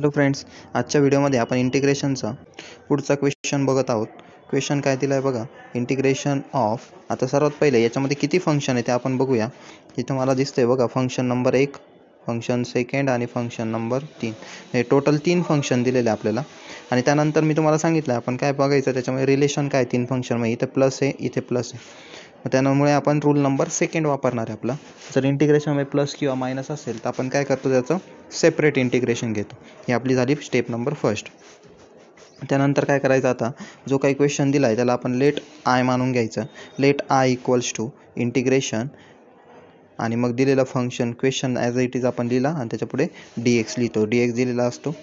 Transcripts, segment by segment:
Hello friends, आजच्या व्हिडिओमध्ये आपण इंटिग्रेशनचा पुढचा क्वेश्चन बघत आहोत. क्वेश्चन काय दिला आहे बघा, इंटिग्रेशन ऑफ. आता सर्वात पहिले याच्यामध्ये किती फंक्शन आहे ते आपण बघूया. इथं मला दिसतंय बघा, फंक्शन नंबर 1, फंक्शन सेकंड आणि फंक्शन नंबर 3. हे टोटल 3 फंक्शन दिलेले आपल्याला. आणि त्यानंतर मी तुम्हाला सांगितलं आपण काय बघायचं, त्याच्यामध्ये रिलेशन काय 3 फंक्शनमध्ये. इथे प्लस आहे, इथे प्लस आहे. त्यामुळे आपण रूल नंबर सेकंड वापरणार आहे आपला. जर इंटिग्रेशनमध्ये प्लस किंवा मायनस असेल तर आपण काय करतो, त्याचं सेपरेट इंटिग्रेशन घेतो. ही आपली झाली स्टेप नंबर फर्स्ट. त्यानंतर काय करायचं, आता जो काही क्वेश्चन दिला आहे त्याला आपण लेट आय मानून घ्यायचं. Let I equals to integration आणि मग दिलेला function question as it is आपण लिहिला आणि त्याच्यापुढे dx लिहितो. dx दिलेला असतो.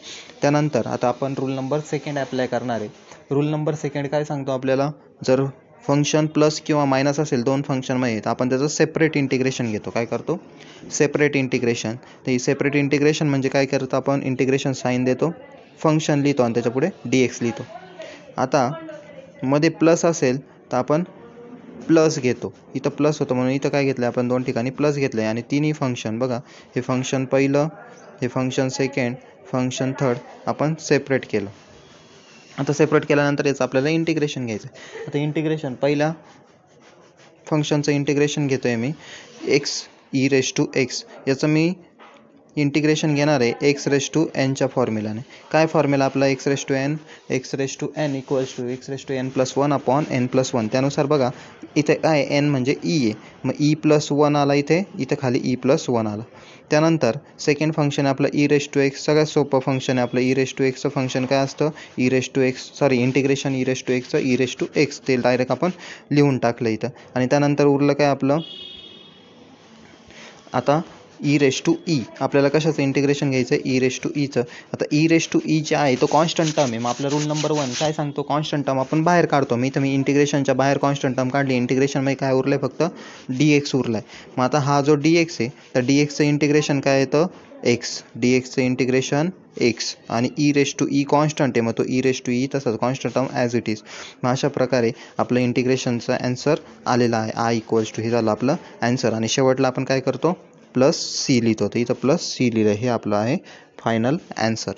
त्यानंतर आता आपण रूल नंबर सेकंड ॲप्लाय करणार आहे. रूल नंबर सेकंड काय सांगतो आपल्याला, जर फंक्शन प्लस किंवा मायनस असेल 2 फंक्शनमध्ये तर आपण त्याचं सेपरेट इंटिग्रेशन घेतो. काय करतो, सेपरेट इंटिग्रेशन. तर ही सेपरेट इंटिग्रेशन म्हणजे काय करतो, आपण इंटिग्रेशन साईन देतो, फंक्शन लिहितो आणि त्याच्यापुढे dx लिहितो. आता मध्ये प्लस असेल तर आपण प्लस घेतो. इथं प्लस होतं म्हणून इथं काय घेतलं आपण, 2 ठिकाणी प्लस घेतलं आहे. आणि तिन्ही फंक्शन बघा, हे फंक्शन पहिलं, हे फंक्शन सेकंड, फंक्शन थर्ड आपण सेपरेट केलं. आता सेपरेट केल्यानंतर याचं आपल्याला इंटिग्रेशन घ्यायचं आहे. आता इंटिग्रेशन पहिल्या फंक्शनचं इंटिग्रेशन घेतो आहे मी, x e raise to x. याचं मी इंटिग्रेशन घेणार आहे एक्स रेस टू एनच्या फॉर्म्युलाने. काय फॉर्म्युला आपला, x raise to n. X raise to n equals to x raise to n plus 1 upon n plus 1. त्यानुसार बघा इथे काय, एन म्हणजे ई आहे, मग ई प्लस 1 आला इथे खाली ई प्लस 1 आला. त्यानंतर सेकंड फंक्शन आपलं ई रेस टू एक्स. सगळ्यात सोपं फंक्शन आहे आपलं ई रेस टू एक्सचं. फंक्शन काय असतं, e raise to x, integration e raise to एक्सचं ई रेस टू एक्स, ते डायरेक्ट आपण लिहून टाकलं इथं. आणि त्यानंतर उरलं काय आपलं, आता ई रेस टू ई. आपल्याला कशाचं इंटिग्रेशन घ्यायचं आहे, ई रेस टू ईचं. आता ई रेस टू ई जे आहे तो कॉन्स्टंट टर्म आहे. मग आपला रूल नंबर 1 काय सांगतो, कॉन्स्टंट टर्म आपण बाहेर काढतो. मी इंटिग्रेशनच्या बाहेर कॉन्स्टंट टर्म काढली. इंटिग्रेशनमध्ये काय उरलं आहे, फक्त dx उरला आहे. मग आता हा जो dx आहे, तर dxचं इंटिग्रेशन काय येतं, एक्स. dxचं इंटिग्रेशन एक्स आणि e raise to e constant आहे, मग तो ई रेस टू ई तसंच constant term as it is. मग अशा प्रकारे आपलं इंटिग्रेशनचा ॲन्सर आलेला आहे. आय इक्वल्स टू, हे झालं आपलं ॲन्सर. आणि शेवटला आपण काय करतो, प्लस सी लिहितो. तर इथं प्लस सी लिहिलं, हे आपलं आहे फायनल ॲन्सर.